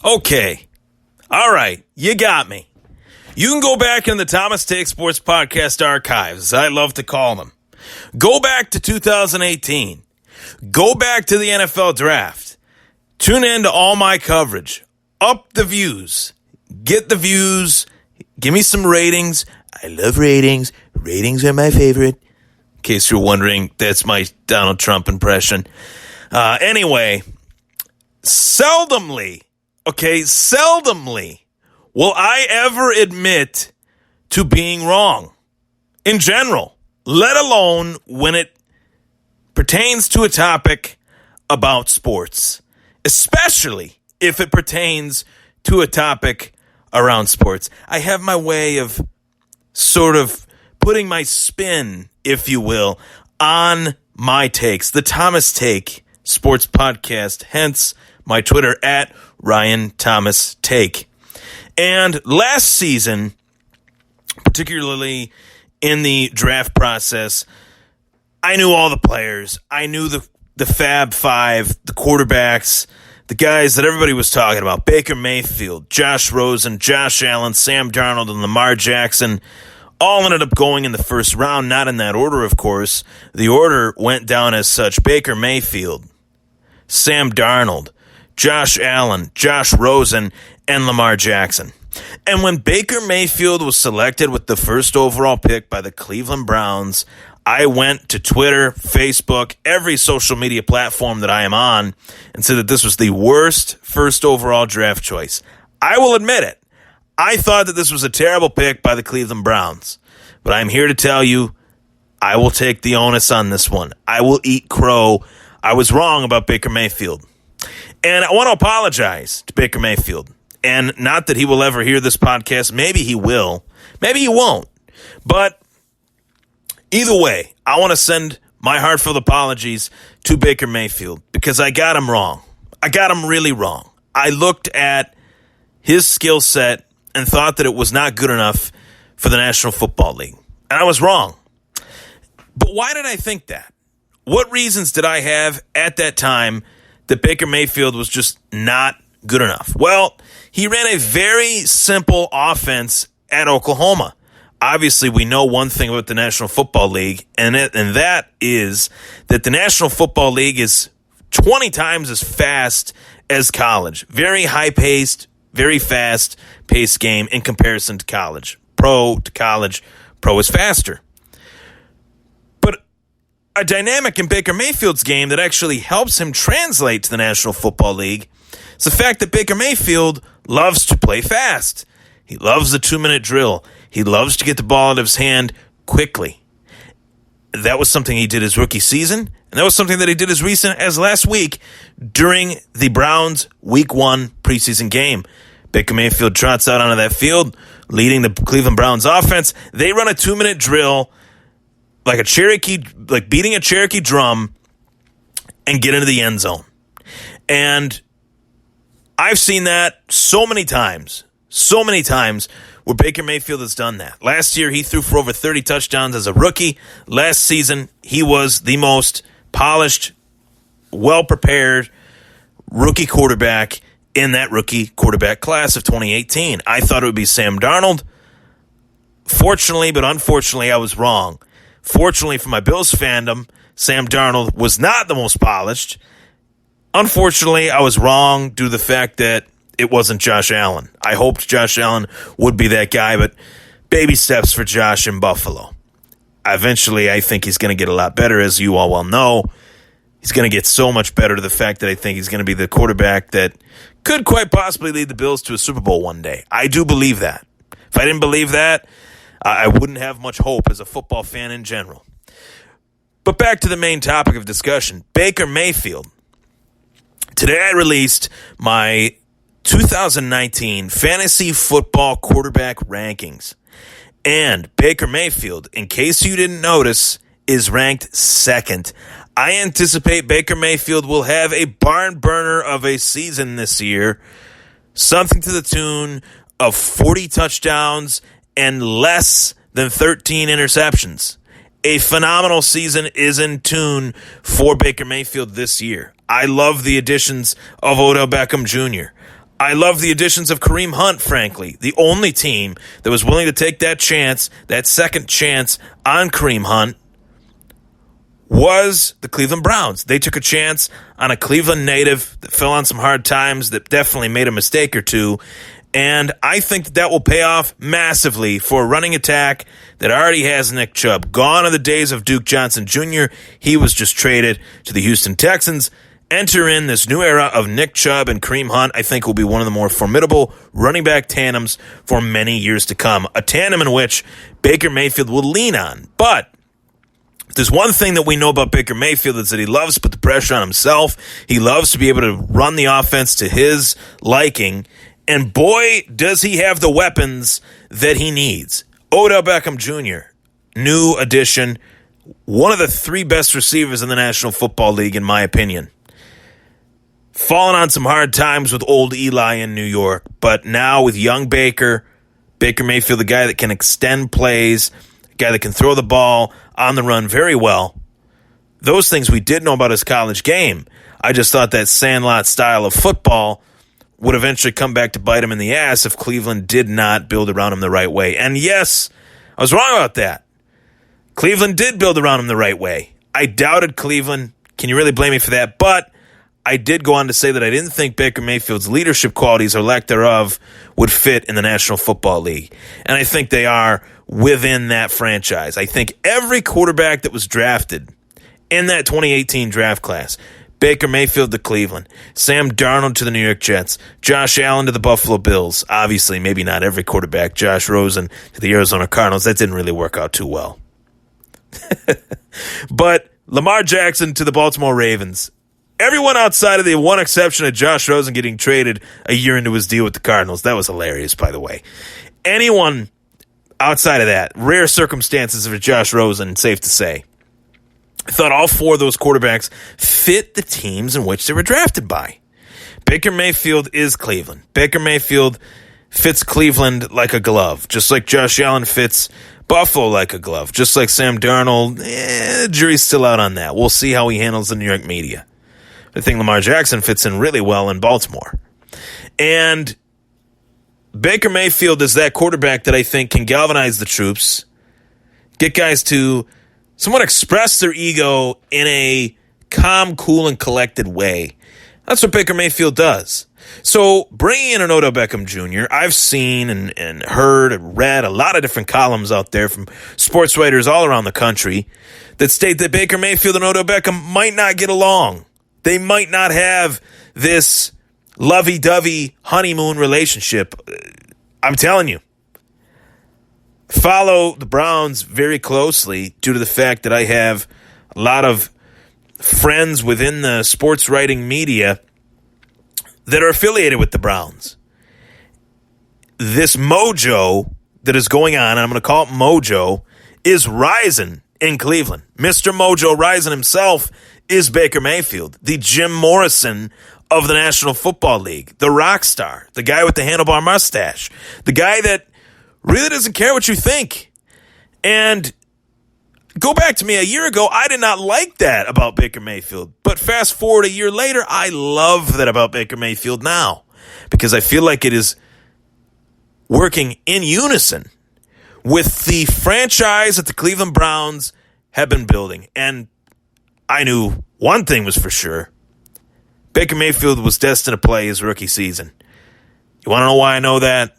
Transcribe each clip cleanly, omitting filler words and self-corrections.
Okay. All right. You got me. You can go back in the Thomas Take Sports Podcast archives, as I love to call them. Go back to 2018. Go back to the NFL Draft. Tune in to all my coverage. Up the views. Get the views. Give me some ratings. I love ratings. Ratings are my favorite. In case you're wondering, that's my Donald Trump impression. Anyway, seldomly will I ever admit to being wrong in general, let alone when it pertains to a topic about sports, especially if it pertains to a topic around sports. I have my way of sort of putting my spin, if you will, on my takes, the Thomas Take Sports Podcast, hence my Twitter at Ryan Thomas Take. And last season, particularly in the draft process, I knew all the players. I knew the Fab Five, the quarterbacks, the guys that everybody was talking about. Baker Mayfield, Josh Rosen, Josh Allen, Sam Darnold, and Lamar Jackson all ended up going in the first round. Not in that order, of course. The order went down as such. Baker Mayfield, Sam Darnold, Josh Allen, Josh Rosen, and Lamar Jackson. And when Baker Mayfield was selected with the first overall pick by the Cleveland Browns, I went to Twitter, Facebook, every social media platform that I am on, and said that this was the worst first overall draft choice. I will admit it. I thought that this was a terrible pick by the Cleveland Browns. But I'm here to tell you, I will take the onus on this one. I will eat crow. I was wrong about Baker Mayfield. And I want to apologize to Baker Mayfield. And not that he will ever hear this podcast. Maybe he will. Maybe he won't. But either way, I want to send my heartfelt apologies to Baker Mayfield because I got him wrong. I got him really wrong. I looked at his skill set and thought that it was not good enough for the National Football League. And I was wrong. But why did I think that? What reasons did I have at that time that Baker Mayfield was just not good enough? Well, he ran a very simple offense at Oklahoma. Obviously, we know one thing about the National Football League, and that is that the National Football League is 20 times as fast as college. Very high-paced, very fast-paced game in comparison to college. Pro to college, pro is faster. But a dynamic in Baker Mayfield's game that actually helps him translate to the National Football League is the fact that Baker Mayfield loves to play fast. He loves the 2-minute drill. He loves to get the ball out of his hand quickly. That was something he did his rookie season, and that was something that he did as recent as last week during the Browns' Week 1 preseason game. Baker Mayfield trots out onto that field, leading the Cleveland Browns offense. They run a 2-minute drill like beating a Cherokee drum and get into the end zone. And I've seen that so many times where Baker Mayfield has done that. Last year, he threw for over 30 touchdowns as a rookie. Last season, he was the most polished, well-prepared rookie quarterback in that rookie quarterback class of 2018. I thought it would be Sam Darnold. Fortunately, but unfortunately, I was wrong. Fortunately for my Bills fandom, Sam Darnold was not the most polished. Unfortunately, I was wrong due to the fact that it wasn't Josh Allen. I hoped Josh Allen would be that guy, but baby steps for Josh in Buffalo. Eventually, I think he's going to get a lot better, as you all well know. He's going to get so much better to the fact that I think he's going to be the quarterback that could quite possibly lead the Bills to a Super Bowl one day. I do believe that. If I didn't believe that, I wouldn't have much hope as a football fan in general. But back to the main topic of discussion, Baker Mayfield. Today I released my 2019 fantasy football quarterback rankings. And Baker Mayfield, in case you didn't notice, is ranked second. I anticipate Baker Mayfield will have a barn burner of a season this year, something to the tune of 40 touchdowns and less than 13 interceptions. A phenomenal season is in tune for Baker Mayfield this year. I love the additions of Odell Beckham Jr. I love the additions of Kareem Hunt, frankly. The only team that was willing to take that chance, that second chance on Kareem Hunt, was the Cleveland Browns. They took a chance on a Cleveland native that fell on some hard times, that definitely made a mistake or two. And I think that will pay off massively for a running attack that already has Nick Chubb. Gone are the days of Duke Johnson Jr. He was just traded to the Houston Texans. Enter in this new era of Nick Chubb and Kareem Hunt. I think will be one of the more formidable running back tandems for many years to come. A tandem in which Baker Mayfield will lean on. But there's one thing that we know about Baker Mayfield is that he loves to put the pressure on himself. He loves to be able to run the offense to his liking. And boy, does he have the weapons that he needs. Odell Beckham Jr., new addition, one of the 3 best receivers in the National Football League, in my opinion. Fallen on some hard times with old Eli in New York, but now with young Baker Mayfield, the guy that can extend plays, the guy that can throw the ball on the run very well. Those things we did know about his college game. I just thought that sandlot style of football would eventually come back to bite him in the ass if Cleveland did not build around him the right way. And yes, I was wrong about that. Cleveland did build around him the right way. I doubted Cleveland. Can you really blame me for that? But I did go on to say that I didn't think Baker Mayfield's leadership qualities or lack thereof would fit in the National Football League. And I think they are within that franchise. I think every quarterback that was drafted in that 2018 draft class, Baker Mayfield to Cleveland, Sam Darnold to the New York Jets, Josh Allen to the Buffalo Bills. Obviously, maybe not every quarterback. Josh Rosen to the Arizona Cardinals. That didn't really work out too well. But Lamar Jackson to the Baltimore Ravens. Everyone outside of the one exception of Josh Rosen getting traded a year into his deal with the Cardinals. That was hilarious, by the way. Anyone outside of that, rare circumstances for Josh Rosen, safe to say. I thought all 4 of those quarterbacks fit the teams in which they were drafted by. Baker Mayfield is Cleveland. Baker Mayfield fits Cleveland like a glove, just like Josh Allen fits Buffalo like a glove, just like Sam Darnold. Jury's still out on that. We'll see how he handles the New York media. I think Lamar Jackson fits in really well in Baltimore. And Baker Mayfield is that quarterback that I think can galvanize the troops, get guys to somewhat express their ego in a calm, cool, and collected way. That's what Baker Mayfield does. So bringing in an Odell Beckham Jr., I've seen and heard and read a lot of different columns out there from sports writers all around the country that state that Baker Mayfield and Odell Beckham might not get along. They might not have this lovey-dovey honeymoon relationship. I'm telling you. Follow the Browns very closely due to the fact that I have a lot of friends within the sports writing media that are affiliated with the Browns. This mojo that is going on, and I'm going to call it mojo, is rising in Cleveland. Mr. Mojo Rising himself is Baker Mayfield, the Jim Morrison of the National Football League, the rock star, the guy with the handlebar mustache, the guy that really doesn't care what you think. And go back to me a year ago, I did not like that about Baker Mayfield. But fast forward a year later, I love that about Baker Mayfield now because I feel like it is working in unison with the franchise that the Cleveland Browns have been building. And I knew one thing was for sure. Baker Mayfield was destined to play his rookie season. You want to know why I know that?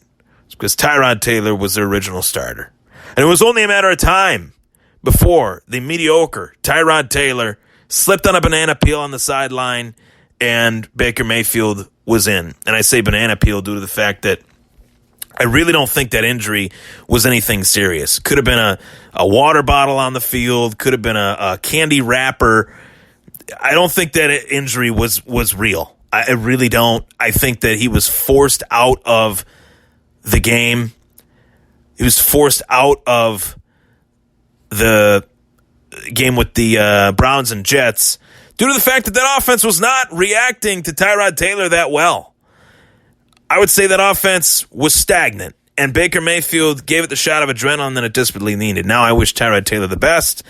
It's because Tyrod Taylor was their original starter. And it was only a matter of time before the mediocre Tyrod Taylor slipped on a banana peel on the sideline and Baker Mayfield was in. And I say banana peel due to the fact that I really don't think that injury was anything serious. Could have been a water bottle on the field. Could have been a candy wrapper. I don't think that injury was real. I really don't. I think that he was forced out of the game. He was forced out of the game with the Browns and Jets due to the fact that that offense was not reacting to Tyrod Taylor that well. I would say that offense was stagnant, and Baker Mayfield gave it the shot of adrenaline that it desperately needed. Now I wish Tyrod Taylor the best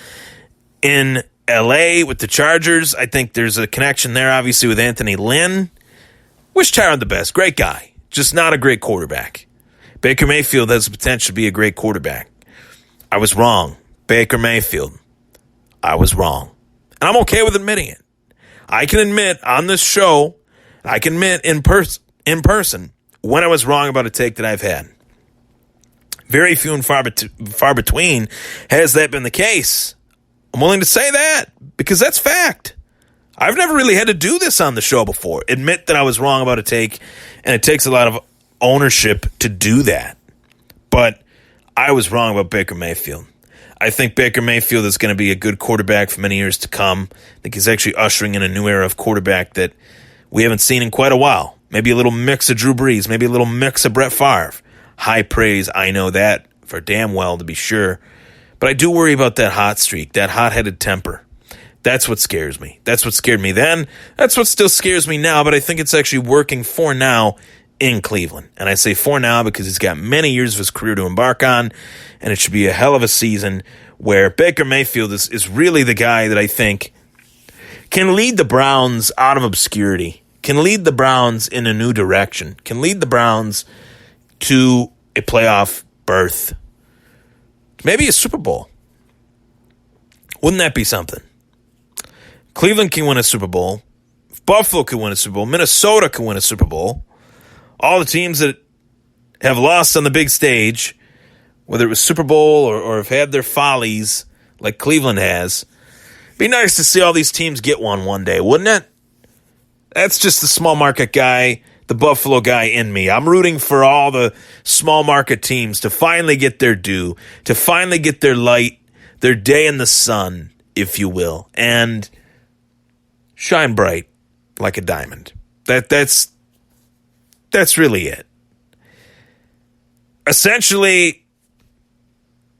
in L.A. with the Chargers. I think there's a connection there, obviously, with Anthony Lynn. Wish Tyrod the best. Great guy. Just not a great quarterback. Baker Mayfield has the potential to be a great quarterback. I was wrong. Baker Mayfield. I was wrong. And I'm okay with admitting it. I can admit on this show, I can admit in person when I was wrong about a take that I've had. Very few and far between has that been the case. I'm willing to say that because that's fact. I've never really had to do this on the show before. Admit that I was wrong about a take, and it takes a lot of ownership to do that. But I was wrong about Baker Mayfield. I think Baker Mayfield is going to be a good quarterback for many years to come. I think he's actually ushering in a new era of quarterback that we haven't seen in quite a while. Maybe a little mix of Drew Brees, maybe a little mix of Brett Favre. High praise, I know that for damn well, to be sure. But I do worry about that hot streak, that hot-headed temper. That's what scares me. That's what scared me then. That's what still scares me now, but I think it's actually working for now in Cleveland. And I say for now because he's got many years of his career to embark on, and it should be a hell of a season where Baker Mayfield is really the guy that I think can lead the Browns out of obscurity, can lead the Browns in a new direction, can lead the Browns to a playoff berth. Maybe a Super Bowl. Wouldn't that be something? Cleveland can win a Super Bowl. Buffalo can win a Super Bowl. Minnesota can win a Super Bowl. All the teams that have lost on the big stage, whether it was Super Bowl or have had their follies like Cleveland has, be nice to see all these teams get one day, wouldn't it? That's just the small market guy, the Buffalo guy in me. I'm rooting for all the small market teams to finally get their due, to finally get their light, their day in the sun, if you will, and shine bright like a diamond. That's really it. Essentially,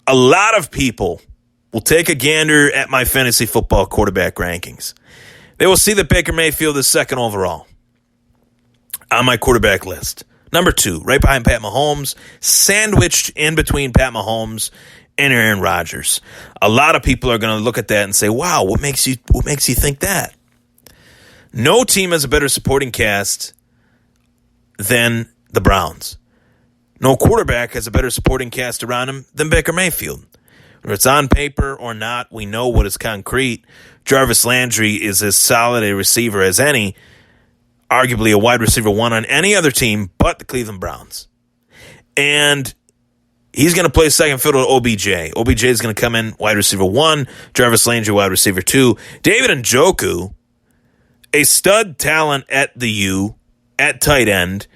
a lot of people will take a gander at my fantasy football quarterback rankings. They will see that Baker Mayfield is second overall on my quarterback list. Number 2, right behind Pat Mahomes, sandwiched in between Pat Mahomes and Aaron Rodgers. A lot of people are going to look at that and say, wow, what makes you think that? No team has a better supporting cast than the Browns. No quarterback has a better supporting cast around him than Baker Mayfield. Whether it's on paper or not, we know what is concrete. Jarvis Landry is as solid a receiver as any, arguably a wide receiver one on any other team but the Cleveland Browns. And he's going to play second fiddle to OBJ. OBJ is going to come in wide receiver 1, Jarvis Landry wide receiver 2. David Njoku, a stud talent at the U, at tight end,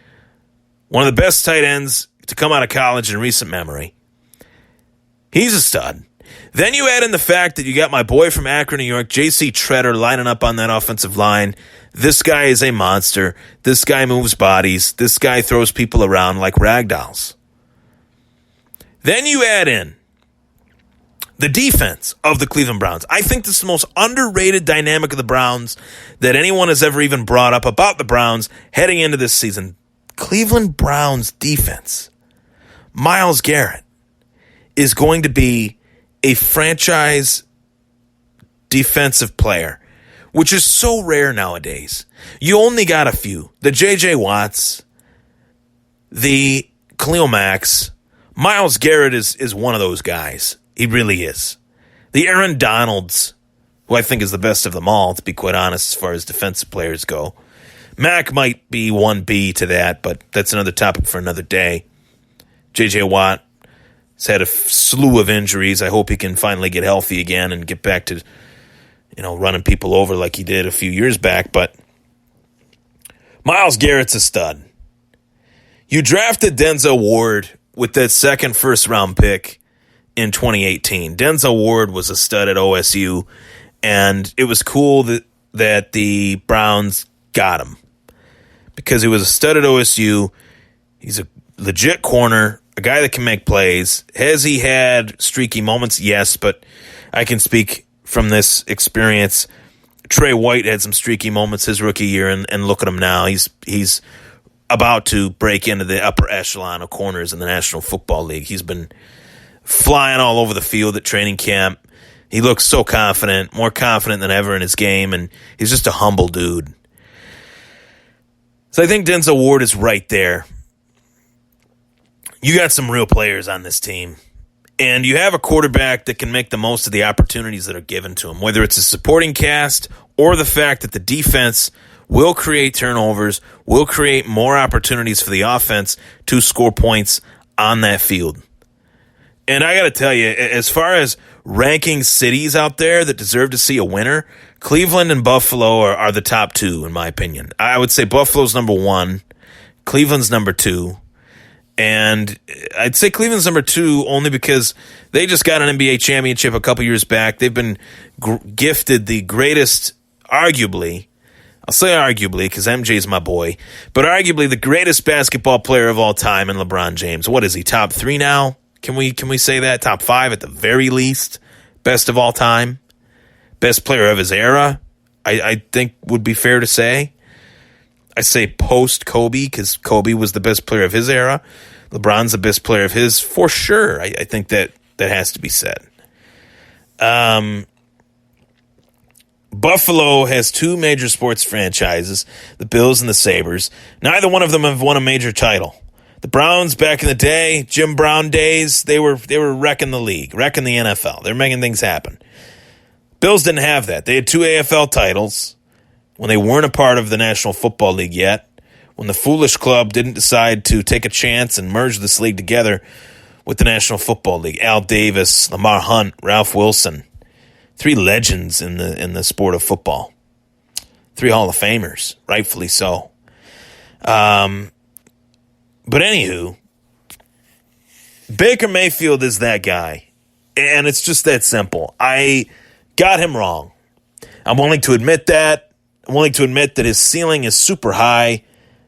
one of the best tight ends to come out of college in recent memory. He's a stud. Then you add in the fact that you got my boy from Akron, New York, J.C. Treader, lining up on that offensive line. This guy is a monster. This guy moves bodies. This guy throws people around like ragdolls. Then you add in the defense of the Cleveland Browns. I think this is the most underrated dynamic of the Browns that anyone has ever even brought up about the Browns heading into this season. Cleveland Browns defense. Myles Garrett is going to be a franchise defensive player, which is so rare nowadays. You only got a few. The J.J. Watts, the Khalil Macks. Myles Garrett is one of those guys. He really is. The Aaron Donalds, who I think is the best of them all, to be quite honest, as far as defensive players go. Mack might be 1B to that, but that's another topic for another day. J.J. Watt has had a slew of injuries. I hope he can finally get healthy again and get back to, running people over like he did a few years back. But Myles Garrett's a stud. You drafted Denzel Ward with that second first-round pick in 2018. Denzel Ward was a stud at OSU, and it was cool that the Browns got him because he was a stud at OSU. He's a legit corner, a guy that can make plays. Has he had streaky moments? Yes, but I can speak from this experience. Trey White had some streaky moments his rookie year, and look at him now. He's about to break into the upper echelon of corners in the National Football League. He's been flying all over the field at training camp. He looks so confident, more confident than ever in his game, and he's just a humble dude. So I think Denzel Ward is right there. You got some real players on this team. And you have a quarterback that can make the most of the opportunities that are given to him, whether it's a supporting cast or the fact that the defense will create turnovers, will create more opportunities for the offense to score points on that field. And I got to tell you, as far as ranking cities out there that deserve to see a winner, Cleveland and Buffalo are the top two, in my opinion. I would say Buffalo's number one, Cleveland's number two. And I'd say Cleveland's number two only because they just got an NBA championship a couple years back. They've been gifted the greatest, arguably, I'll say arguably because MJ's my boy, but arguably the greatest basketball player of all time in LeBron James. What is he, top three now? Can we say that? Top five at the very least? Best of all time? Best player of his era? I think would be fair to say. I say post-Kobe because Kobe was the best player of his era. LeBron's the best player of his, for sure. I think that has to be said. Buffalo has two major sports franchises, the Bills and the Sabres. Neither one of them have won a major title. The Browns back in the day, Jim Brown days, they were wrecking the league, wrecking the NFL. They're making things happen. Bills didn't have that. They had two AFL titles when they weren't a part of the National Football League yet, when the foolish club didn't decide to take a chance and merge this league together with the National Football League. Al Davis, Lamar Hunt, Ralph Wilson, three legends in the sport of football. Three Hall of Famers, rightfully so. But anywho, Baker Mayfield is that guy, and it's just that simple. I got him wrong. I'm willing to admit that. I'm willing to admit that his ceiling is super high,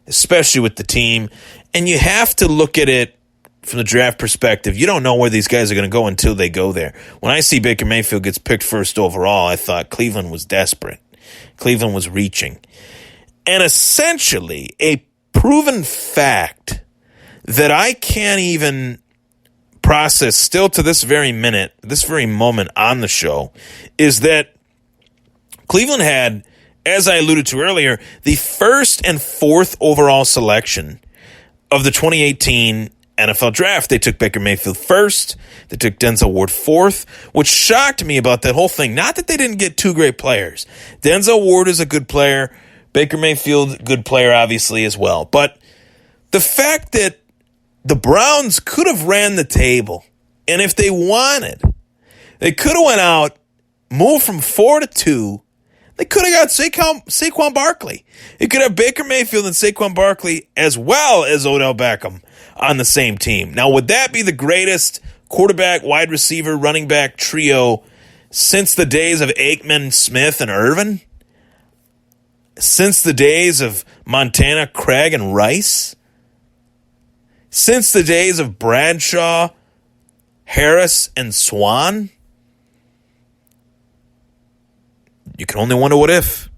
especially with the team. And you have to look at it from the draft perspective. You don't know where these guys are going to go until they go there. When I see Baker Mayfield gets picked first overall, I thought Cleveland was desperate. Cleveland was reaching. And essentially, a proven fact that I can't even process still to this very minute, this very moment on the show, is that Cleveland had, as I alluded to earlier, the first and fourth overall selection of the 2018 NFL draft. They took Baker Mayfield first. They took Denzel Ward fourth, which shocked me about that whole thing. Not that they didn't get two great players. Denzel Ward is a good player. Baker Mayfield, good player, obviously, as well. But the fact that the Browns could have ran the table, and if they wanted, they could have went out, moved from 4 to 2. They could have got Saquon Barkley. It could have Baker Mayfield and Saquon Barkley as well as Odell Beckham on the same team. Now, would that be the greatest quarterback, wide receiver, running back trio since the days of Aikman, Smith, and Irvin? Since the days of Montana, Craig, and Rice? Since the days of Bradshaw, Harris, and Swan? You can only wonder what if.